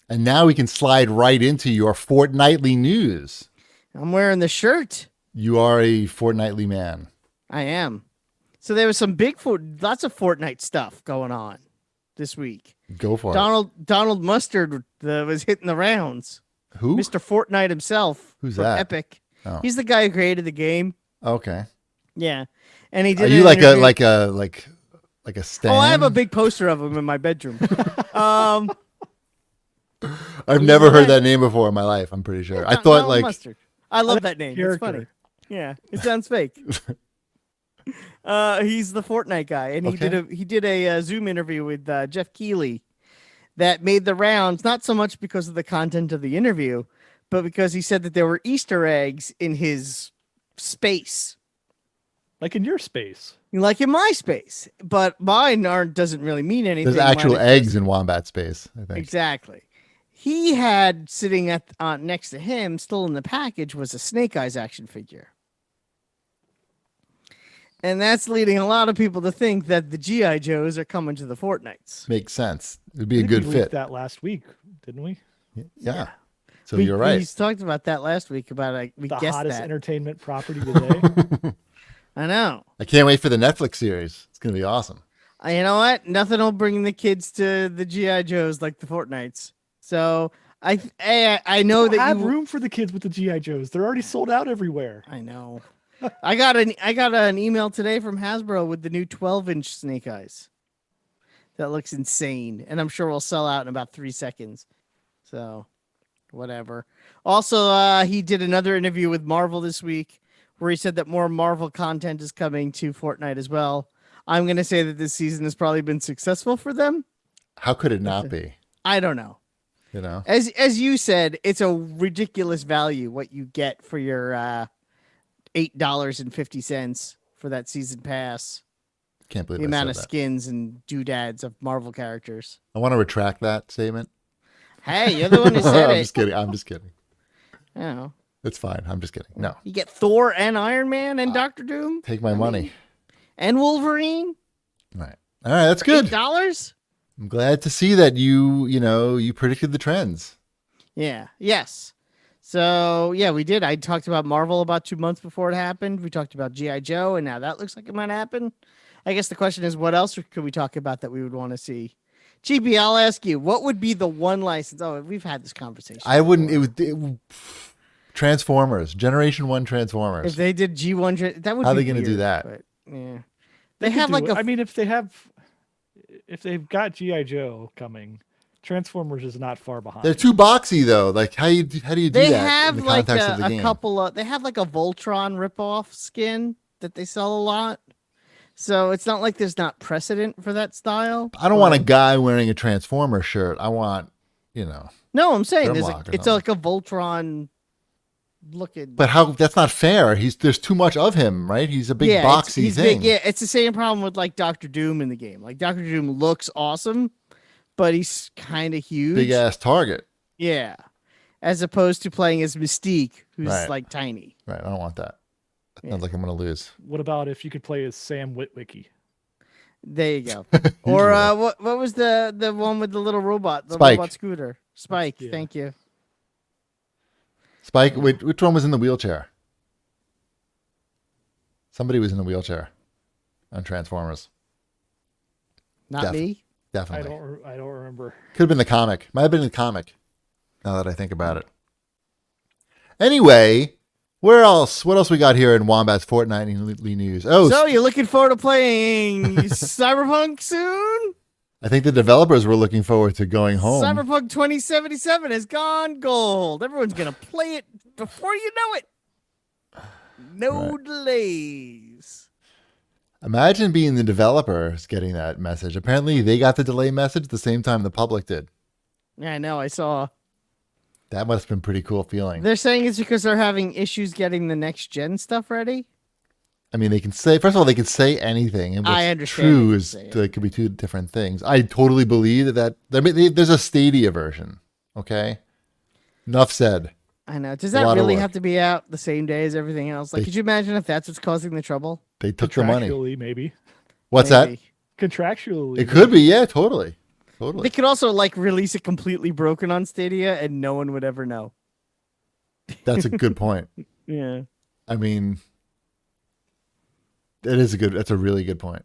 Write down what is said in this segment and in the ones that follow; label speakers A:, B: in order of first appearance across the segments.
A: And now we can slide right into your fortnightly news.
B: I'm wearing the shirt.
A: You are a fortnightly man.
B: I am. So there was some lots of Fortnite stuff going on this week.
A: Go for it.
B: Donald Mustard was hitting the rounds.
A: Who?
B: Mr. Fortnite himself.
A: Who's
B: from
A: that?
B: Epic.
A: Oh.
B: He's the guy who created the game.
A: Okay.
B: Yeah, and he did.
A: Are you like a stand?
B: Oh, I have a big poster of him in my bedroom.
A: I've never heard that name before in my life. I'm pretty sure. I thought
B: Donald
A: like
B: Mustard. I love that name. It's funny. Yeah, it sounds fake. He's the Fortnite guy, and he did a Zoom interview with Jeff Keighley that made the rounds. Not so much because of the content of the interview, but because he said that there were Easter eggs in his space,
C: like in your space,
B: like in my space. But mine doesn't really mean anything.
A: There's actual eggs in Wombat space, I think.
B: Exactly. He had sitting at next to him, still in the package, was a Snake Eyes action figure. And that's leading a lot of people to think that the G.I. Joes are coming to the Fortnites.
A: Makes sense. It'd be a good fit.
C: That last week, didn't we?
A: Yeah. So you're right.
B: We talked about that last week about we
C: the
B: guessed
C: hottest
B: that.
C: entertainment property today.
B: I know.
A: I can't wait for the Netflix series. It's gonna be awesome.
B: You know what? Nothing will bring the kids to the G.I. Joes like the Fortnites. So I know that
C: have room for the kids with the G.I. Joes. They're already sold out everywhere.
B: I know. I got an email today from Hasbro with the new 12-inch Snake Eyes. That looks insane, and I'm sure we'll sell out in about 3 seconds. So, whatever. Also, he did another interview with Marvel this week where he said that more Marvel content is coming to Fortnite as well. I'm going to say that this season has probably been successful for them.
A: How could it not be?
B: I don't know.
A: You know,
B: as you said, it's a ridiculous value what you get for your $8.50 for that season pass.
A: Can't believe
B: the amount of
A: that.
B: Skins and doodads of Marvel characters.
A: I want to retract that statement.
B: Hey, you're the one who said
A: I'm
B: it.
A: just kidding. I'm just kidding.
B: Oh.
A: It's fine. I'm just kidding. No.
B: You get Thor and Iron Man and Doctor Doom.
A: Take my money.
B: And Wolverine.
A: All right. That's good.
B: $8?
A: I'm glad to see that you predicted the trends.
B: Yeah. Yes. So, yeah, we did. I talked about Marvel about 2 months before it happened. We talked about G.I. Joe, and now that looks like it might happen. I guess the question is, what else could we talk about that we would want to see? GB, I'll ask you, what would be the one license? Oh, we've had this conversation.
A: I wouldn't. It would Transformers, Generation 1 Transformers.
B: If they did G1, that would
A: How
B: be
A: are they going to do that?
B: But, yeah.
C: They
B: have like
C: I mean, if they've got G.I. Joe coming, Transformers is not far behind.
A: They're too boxy though. Like how do you do
B: they
A: that?
B: Have
A: in the
B: like
A: context of the
B: a
A: game?
B: couple of. They have like a Voltron ripoff skin that they sell a lot. So it's not like there's not precedent for that style.
A: I don't want a guy wearing a Transformer shirt. I want,
B: No, I'm saying it's like a Voltron looking.
A: But how? That's not fair. There's too much of him, right? He's a big boxy thing.
B: Big, yeah, it's the same problem with like Doctor Doom in the game. Like Doctor Doom looks awesome, but he's kind of huge.
A: Big ass target.
B: Yeah. As opposed to playing as Mystique, who's like tiny.
A: Right. I don't want that. Sounds like I'm going to lose.
C: What about if you could play as Sam Witwicky?
B: There you go. Or what was the one with the little robot? The
A: Spike.
B: Robot scooter. Spike. Yeah. Thank you.
A: Spike. Wait, which one was in the wheelchair? Somebody was in the wheelchair on Transformers.
B: Not me.
A: Definitely.
C: I don't remember.
A: Could have been the comic. Might have been in the comic. Now that I think about it. Anyway, where else? What else we got here in Wombat's Fortnightly news? Oh,
B: so you're looking forward to playing Cyberpunk soon?
A: I think the developers were looking forward to going home.
B: Cyberpunk 2077 has gone gold. Everyone's gonna play it before you know it. No delays.
A: Imagine being the developers getting that message. Apparently, they got the delay message at the same time the public did.
B: Yeah, I know. I saw.
A: That must have been a pretty cool feeling.
B: They're saying it's because they're having issues getting the next gen stuff ready.
A: I mean, they can say, first of all, they can say anything. And what's
B: I understand.
A: True is it could be two different things. I totally believe that there's a Stadia version. Okay. Enough said.
B: I know. Does that really have to be out the same day as everything else? Like, could you imagine if that's what's causing the trouble?
A: They took the money.
C: Contractually, maybe.
A: What's that?
C: Contractually.
A: It could be. Yeah, totally. Totally.
B: They could also like release it completely broken on Stadia, and no one would ever know.
A: That's a good point.
B: Yeah.
A: I mean, that's a really good point.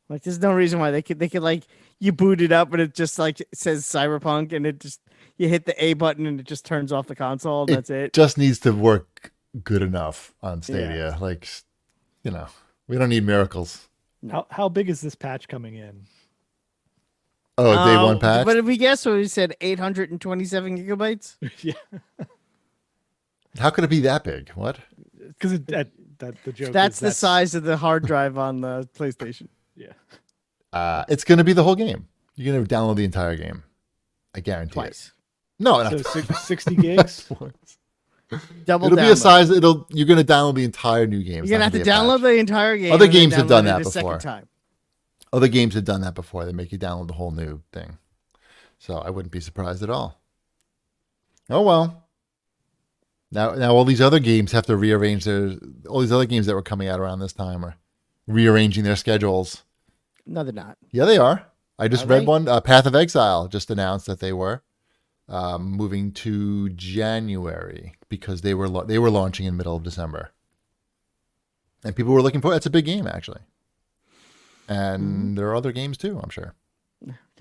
B: Like, there's no reason why they could like, you boot it up and it just like says Cyberpunk, and it just, you hit the A button and it just turns off the console, and that's it.
A: Just needs to work good enough on Stadia. Like, we don't need miracles.
C: How big is this patch coming in?
A: Oh, day one patch.
B: But if we guess, what we said, 827 gigabytes.
C: Yeah,
A: How could it be that big? What?
C: because the joke.
B: That's
C: is
B: the size of the hard drive on the PlayStation.
C: Yeah.
A: It's going to be the whole game. You're going to download the entire game. I guarantee it.
B: Twice.
A: No, not
C: So 60 gigs.
B: Double
A: It'll
B: download.
A: be a size. You're going to download the entire new game. It's
B: You're
A: not
B: gonna have to
A: gonna be a
B: download
A: patch.
B: the entire game.
A: Other
B: and then
A: games have done
B: download
A: that
B: it a
A: before.
B: second time.
A: Other games have done that before. They make you download the whole new thing. So I wouldn't be surprised at all. Oh well. Now all these other games have to rearrange all these other games that were coming out around this time are rearranging their schedules.
B: No, they're not.
A: Yeah, they are. I just
B: Are
A: read
B: they?
A: one. Path of Exile just announced that they were moving to January because they were launching in middle of December, and people were looking for. It's a big game actually, and there are other games too. I'm sure.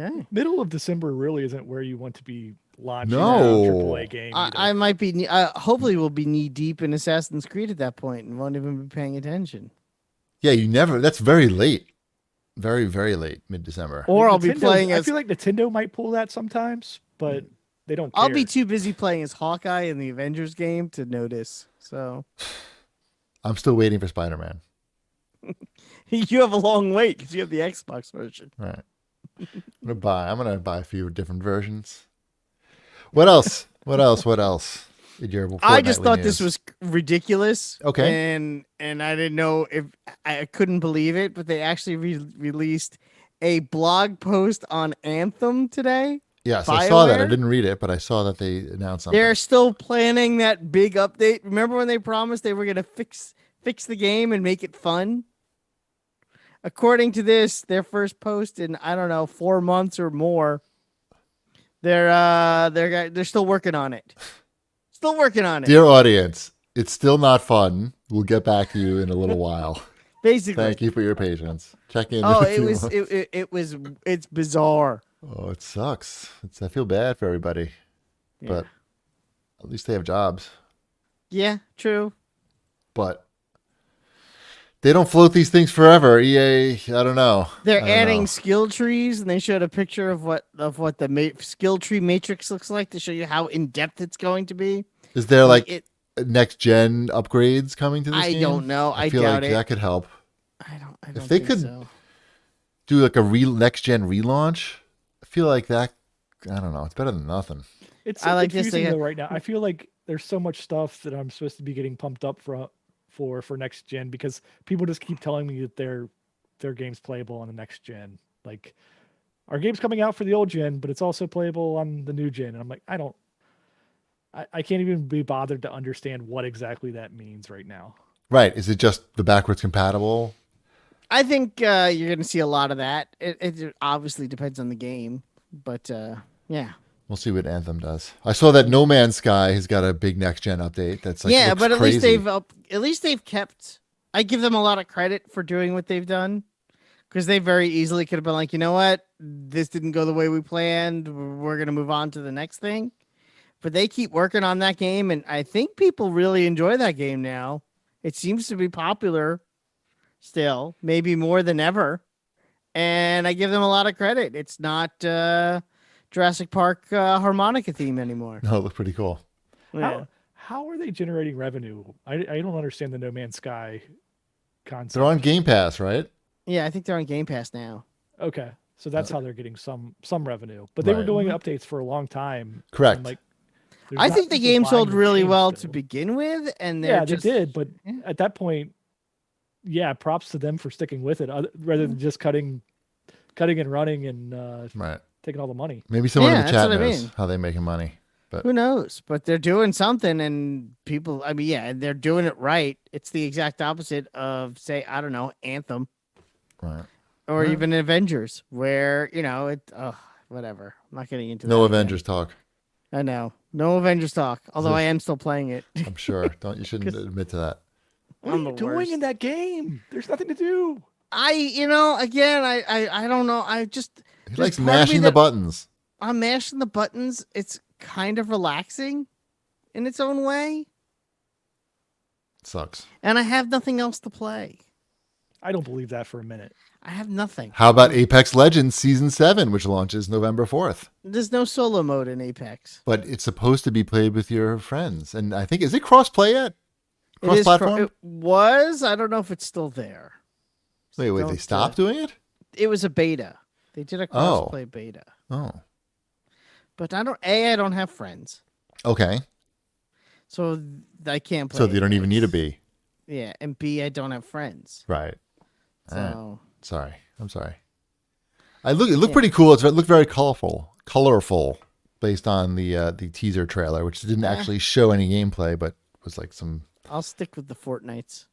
B: Okay.
C: Middle of December really isn't where you want to be launching
A: No.
C: a AAA game.
B: I might be. Hopefully, we'll be knee deep in Assassin's Creed at that point and won't even be paying attention.
A: Yeah, you never. That's very late. Very, very late, mid-December.
B: Or I'll be
C: Nintendo-
B: playing
C: I
B: as.
C: feel like Nintendo might pull that sometimes, but they don't care.
B: I'll be too busy playing as Hawkeye in the Avengers game to notice. So
A: I'm still waiting for Spider-Man.
B: you have a long wait because you have the Xbox version.
A: Right. I'm gonna buy a few different versions. What else? What else? In your
B: I just
A: fortnightly
B: thought
A: news?
B: this was ridiculous.
A: Okay.
B: And I didn't know if I couldn't believe it, but they actually released a blog post on Anthem today.
A: Yes, I saw that. I
B: BioWare?
A: didn't read it, but I saw that they announced something.
B: They're still planning that big update. Remember when they promised they were going to fix the game and make it fun? According to this, their first post in, I don't know, 4 months or more. They're still working on it. Still working on it.
A: Dear audience, it's still not fun. We'll get back to you in a little while.
B: Basically.
A: Thank you for your patience. Check in.
B: Oh,
A: in a few months.
B: it's bizarre.
A: Oh, it sucks. I feel bad for everybody, but at least they have jobs.
B: Yeah, true.
A: But they don't float these things forever. EA, I don't know.
B: They're
A: I don't
B: adding
A: know.
B: skill trees, and they showed a picture of what the skill tree matrix looks like to show you how in depth it's going to be.
A: Is there like
B: it,
A: next gen upgrades coming to this
B: I
A: game?
B: don't know. I
A: feel
B: doubt
A: like
B: it.
A: that could help.
B: I don't
A: If they
B: think
A: could
B: so.
A: do like a next gen relaunch, I feel like that. I don't know. It's better than nothing.
C: It's
B: I
C: so
B: like this
C: confusing
B: thing.
C: though right now. I feel like there's so much stuff that I'm supposed to be getting pumped up for next gen because people just keep telling me that their game's playable on the next gen. Like our game's coming out for the old gen, but it's also playable on the new gen. And I'm like, I can't even be bothered to understand what exactly that means right now.
A: Right? Is it just the backwards compatible?
B: I think you're going to see a lot of that. It obviously depends on the game, but yeah.
A: We'll see what Anthem does. I saw that No Man's Sky has got a big next gen update. That's like
B: yeah,
A: looks
B: but at
A: crazy.
B: least they've kept. I give them a lot of credit for doing what they've done, because they very easily could have been like, you know what, this didn't go the way we planned. We're gonna move on to the next thing. But they keep working on that game, and I think people really enjoy that game now. It seems to be popular still, maybe more than ever. And I give them a lot of credit. It's not Jurassic Park harmonica theme anymore.
A: No, it looked pretty cool.
B: Yeah.
C: How are they generating revenue? I don't understand the No Man's Sky concept.
A: They're on Game Pass, right?
B: Yeah, I think they're on Game Pass now.
C: Okay, so that's how they're getting some revenue. But they were
A: Right.
C: doing updates for a long time.
A: Correct.
C: and, like, there's
B: I
C: not
B: think the
C: people
B: game
C: buying
B: sold
C: the
B: really
C: game
B: well to
C: still.
B: begin with, and they're
C: Yeah,
B: just,
C: they did. But
B: Yeah.
C: at that point, yeah, props to them for sticking with it, rather than just cutting and running and
A: Right.
C: taking all the money.
A: Maybe someone
B: Yeah,
A: in the
B: that's
A: chat
B: what I
A: knows
B: mean.
A: how they're making money. But
B: Who knows? But they're doing something, and people. I mean, yeah, they're doing it right. It's the exact opposite of, say, I don't know, Anthem
A: right.
B: or
A: Huh.
B: even Avengers, where whatever. I'm not getting into
A: No
B: that
A: Avengers talk.
B: again. I know, no Avengers talk. Although I am still playing it.
A: I'm sure. You shouldn't
B: 'Cause
A: admit to that.
C: What
B: I'm
C: are you
B: the
C: doing
B: worst.
C: in that game? There's nothing to do.
B: Again, I don't know.
A: He
B: There's
A: likes
B: part of me
A: mashing the
B: that-
A: buttons.
B: I'm mashing the buttons. It's kind of relaxing in its own way,
A: Sucks.
B: and I have nothing else to play.
C: I don't believe that for a minute.
B: I have nothing.
A: How about Apex Legends Season 7, which launches November 4th?
B: There's no solo mode in Apex.
A: But it's supposed to be played with your friends. And I think, is it cross-play yet?
B: It is
A: Cross-platform?
B: it was. I don't know if it's still there.
A: Wait, they
B: Don't,
A: stopped doing it?
B: It was a beta. They did a cross-play beta.
A: Oh,
B: But I don't have friends,
A: okay.
B: so I can't play.
A: So you don't even need a
B: Apex.
A: B.
B: Yeah, and B, I don't have friends.
A: Right.
B: So
A: Sorry. I'm sorry. It looked pretty cool. It looked very colorful based on the teaser trailer, which didn't actually show any gameplay, but was like some.
B: I'll stick with the Fortnites.